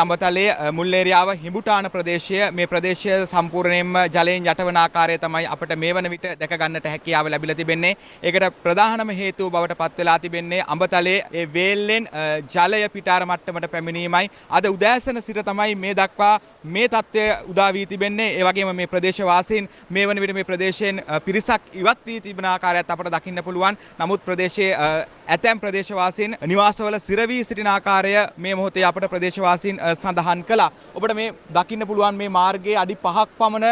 අඹතලයේ මුල්ලේරියාව හිඹුටාන ප්‍රදේශය මේ ප්‍රදේශය සම්පූර්ණයෙන්ම ජලයෙන් යටවන ආකාරය තමයි අපිට මේ වන විට දැක ගන්නට හැකියාව ලැබිලා තිබෙන්නේ. ඒකට ප්‍රධානම හේතුව බවට පත් වෙලා තිබෙන්නේ අඹතලයේ ඒ වේල්ලෙන් ජලය පිටාර මට්ටමට පැමිණීමයි. අද උදෑසන සිට තමයි මේ දක්වා මේ තත්ත්වය උදා වී තිබෙන්නේ. ඒ වගේම මේ ප්‍රදේශ වාසීන් මේ වන විට මේ ප්‍රදේශයෙන් පිරිසක් ඉවත් වී තිබෙන ආකාරයත් අපට දකින්න පුළුවන්. නමුත් ප්‍රදේශයේ ඇතැම් ප්‍රදේශවාසීන් නිවාසවල සිරවී සිටින ආකාරය මේ මොහොතේ අපට ප්‍රදේශවාසීන් සඳහන් කළා. ඔබට මේ දකින්න පුළුවන් මේ මාර්ගයේ අඩි 5ක් පමණ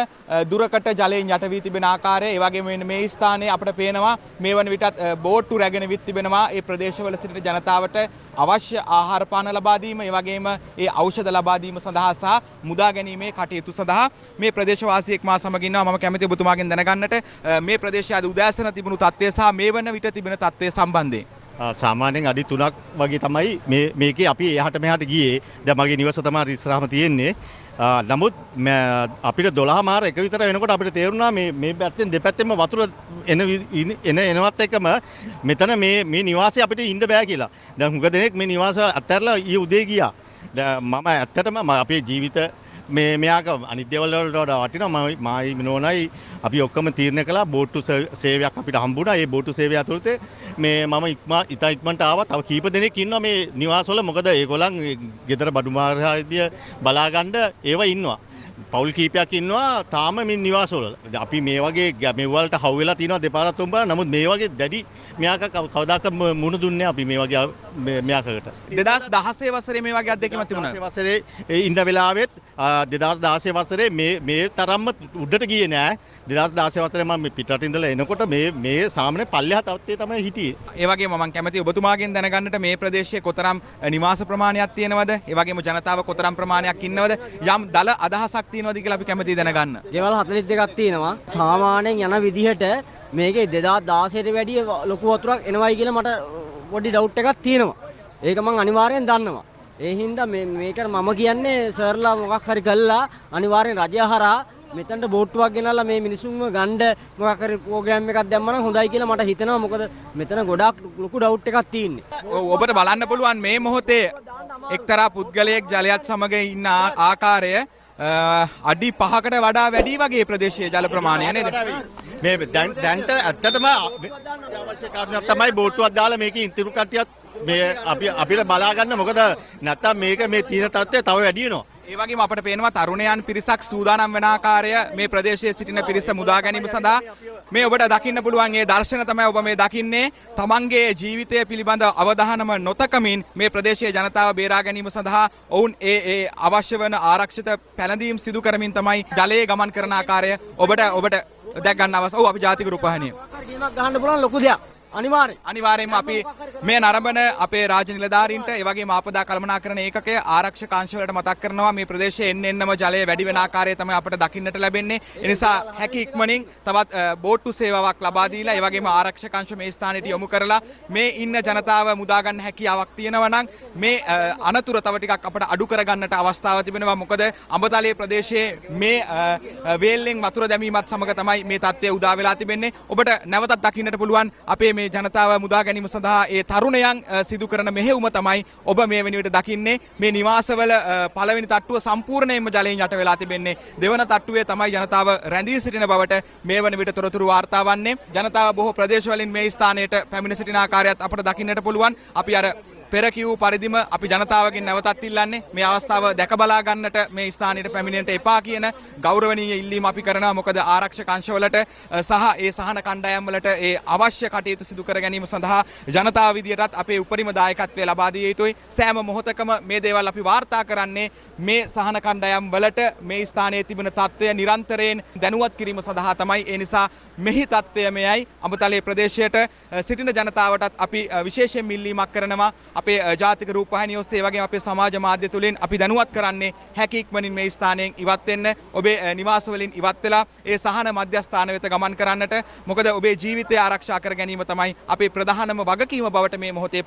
දුරකට ජලයෙන් යට වී තිබෙන ආකාරය. ඒ වගේම මේ ස්ථානයේ අපට පේනවා මේ වන විටත් බෝට්ටු රැගෙන විත් තිබෙනවා. ඒ ප්‍රදේශවල සිටින ජනතාවට අවශ්‍ය ආහාර පාන ලබා දීම, ඒ වගේම ඒ ඖෂධ ලබා දීම සඳහා සහ මුදා ගැනීමේ කටයුතු සඳහා මේ ප්‍රදේශවාසියෙක් මා සමග ඉන්නවා. මම කැමති ඔබතුමාගෙන් දැනගන්නට මේ ප්‍රදේශයේ අද උදෑසන තිබුණු තත්ත්වය සහ මේ වන විට තිබෙන තත්ත්වය සම්බන්ධයෙන්. සාමාන්‍යයෙන් අඩි 3ක් වගේ තමයි මේකේ අපි එහාට මෙහාට ගියේ. දැන් මගේ නිවස තමයි ඉස්සරහම තියෙන්නේ. නමුත් අපිට 12 මාර එක විතර වෙනකොට අපිට තේරුණා මේ පැත්තෙන් දෙපැත්තෙම වතුර එනවත් එකම මෙතන මේ නිවාසය අපිට ඉන්න බෑ කියලා. දැන් හුඟ දෙනෙක් මේ නිවාස අත්හැරලා ඊයේ උදේ ගියා. මම ඇත්තටම අපේ ජීවිත මෙයාක අනිත් දේවල් වලට වටිනවා. මායි නෝනයි අපි ඔක්කොම තීරණය කළා බෝට්ටු සේවයක් අපිට හම්බුණා. ඒ බෝට්ටු සේවය ඇතුළත මම ඉක්මනට ආවා. තව කීප දෙනෙක් ඉන්නවා මේ නිවාසවල. මොකද ඒගොල්ලන් ගෙදර බඩු මාර්ගය බලා ගන්න ඒව ඉන්නවා. පවුල් කීපයක් ඉන්නවා තාම මේ නිවාසවල. අපි මේ වගේ මෙවලට හවු වෙලා තියෙනවා දෙපාරක් තුන් පාරක්. නමුත් මේ වගේ දැඩි මෙයාක කවදාක මුණ දුන්නේ අපි මේ වගේ මෙයාකට. 2016 වසරේ මේ වගේ අත්දැකීමක් තිබුණා. 2016 වසරේ ඉඳ වෙලාවෙත් 2016 වසරේ මේ තරම්ම උඩට ගියේ නෑ. 2016 වසරේ මම පිටරට ඉඳලා එනකොට මේ සාමාන්‍ය පල්ලෙහා තත්ත්වයේ තමයි හිටියේ. ඒ වගේම මම කැමති ඔබතුමාගෙන් දැනගන්නට මේ ප්‍රදේශයේ කොතරම් නිවාස ප්‍රමාණයක් තියෙනවද? ඒ වගේම ජනතාව කොතරම් ප්‍රමාණයක් ඉන්නවද? යම් දල අදහසක් තියෙනවද කියලා අපි කැමතියි දැනගන්න. ගෙවල් 42ක් තියෙනවා. සාමාන්‍යයෙන් යන විදිහට මේකේ 2016ට වැඩිය ලොකු වතුරක් එනවයි කියලා මට පොඩි ඩවුට් එකක් තියෙනවා. ඒක මම අනිවාර්යෙන් දන්නවා. ඒ හින්දා මේක මම කියන්නේ සර්ලා මොකක් හරි කළා අනිවාර්යෙන් රජය හරහා මෙතනට බෝට්ටුවක් ගෙනල්ලා මේ මිනිසුන්ව ගන්න මොකක් හරි ප්‍රෝග්‍රෑම් එකක් දැම්මම හොඳයි කියලා මට හිතෙනවා. මොකද මෙතන ගොඩාක් ලොකු ඩවුට් එකක් තියෙන්නේ. ඔබට බලන්න පුළුවන් මේ මොහොතේ එක්තරා පුද්ගලයෙක් ජලයත් සමග ඉන්න ආකාරය අඩි 5කට වඩා වැඩි වගේ ප්‍රදේශයේ ජල ප්‍රමාණය නේද? මේ දැන්ට ඇත්තටම අවශ්‍ය කාරණයක් තමයි බෝට්ටුවක් දාලා මේකේ ඉතිරි කට්ටියත් මේ අපිට බලා ගන්න. මොකද නැත්තම් මේක මේ තීන තත්ත්වය තව වැඩි වෙනවා. ඒ වගේම අපට පේනවා තරුණයන් පිරිසක් සූදානම් වෙන ආකාරය මේ ප්‍රදේශයේ සිටින පිරිස මුදා ගැනීම සඳහා මේ ඔබට දකින්න පුළුවන් මේ දර්ශන තමයි ඔබ මේ දකින්නේ. තමන්ගේ ජීවිතය පිළිබඳ අවධානම නොතකමින් මේ ප්‍රදේශයේ ජනතාව බේරා ගැනීම සඳහා ඔවුන් ඒ අවශ්‍ය වන ආරක්ෂිත පැළඳීම් සිදු කරමින් තමයි ජලයේ ගමන් කරන ආකාරය ඔබට දැක් ගන්න අවශ්‍ය. ඔව් අපි ජාතික රූපවාහිනිය. ගීමක් ගහන්න පුළුවන් ලොකු දෙයක්. අනිවාර්යයෙන්ම අපි මේ නරඹන අපේ රාජ්‍ය නිලධාරීන්ට ඒ වගේම ආපදා කළමනාකරණ ඒකකයේ ආරක්ෂක අංශ වලට මතක් කරනවා මේ ප්‍රදේශයේ එන්නම ජලය වැඩි වෙන ආකාරය තමයි අපිට දකින්නට ලැබෙන්නේ. ඒ නිසා හැකි ඉක්මනින් තවත් බෝට්ටු සේවාවක් ලබා දීලා ඒ වගේම ආරක්ෂක අංශ මේ ස්ථානෙට යොමු කරලා මේ ඉන්න ජනතාව මුදා ගන්න හැකියාවක් තියෙනවා නම් මේ අනතුර තව ටිකක් අපිට අඩු කරගන්නට අවස්ථාවක් තිබෙනවා. මොකද අඹතලයේ ප්‍රදේශයේ මේ වේල්ලෙන් වතුර දැමීමත් සමග තමයි මේ තත්ත්වය උදා වෙලා තිබෙන්නේ. ඔබට නැවතත් දකින්නට පුළුවන් අපේ මේ ජනතාව මුදා ගැනීම සඳහා ඒ තරුණයන් සිදු කරන මෙහෙයුම තමයි ඔබ මේ වෙනුවට දකින්නේ. මේ නිවාසවල පළවෙනි තට්ටුව සම්පූර්ණයෙන්ම ජලයෙන් යට වෙලා තිබෙන්නේ. දෙවන තට්ටුවේ තමයි ජනතාව රැඳී සිටින බවට මේ වන විට තොරතුරු වාර්තා වන්නේ. ජනතාව බොහෝ ප්‍රදේශවලින් මේ ස්ථානයට පැමිණ සිටින ආකාරයත් අපට දකින්නට පුළුවන්. අපි අර පෙර කිව් පරිදිම අපි ජනතාවගෙන් නැවතත් ඉල්ලන්නේ මේ අවස්ථාව දැක බලා ගන්නට මේ ස්ථානයට පැමිණෙන්නට එපා කියන ගෞරවනීය ඉල්ලීම අපි කරනවා. මොකද ආරක්ෂක අංශවලට සහ ඒ සහන කණ්ඩායම් වලට ඒ අවශ්‍ය කටයුතු සිදු කර ගැනීම සඳහා ජනතාව විදියටත් අපේ උපරිම දායකත්වය ලබා දිය යුතුයි. සෑම මොහොතකම මේ දේවල් අපි වාර්තා කරන්නේ මේ සහන කණ්ඩායම් වලට මේ ස්ථානයේ තිබෙන තත්ත්වය නිරන්තරයෙන් දැනුවත් කිරීම සඳහා තමයි. ඒ නිසා මෙහි තත්ත්වය මෙයයි. අඹතලයේ ප්‍රදේශයට සිටින ජනතාවටත් අපි විශේෂයෙන් ඉල්ලීමක් කරනවා. අපේ ජාතික රූපවාහිනිය ඔස්සේ වගේම අපේ සමාජ මාධ්‍ය තුලින් අපි දැනුවත් කරන්නේ හැකි ඉක්මනින් මේ ස්ථානයෙන් ඉවත් වෙන්න. ඔබේ නිවාස වලින් ඉවත් වෙලා ඒ සහන මධ්‍යස්ථාන වෙත ගමන් කරන්නට. මොකද ඔබේ ජීවිතය ආරක්ෂා කර ගැනීම තමයි අපේ ප්‍රධානම වගකීම බවට මේ මොහොතේ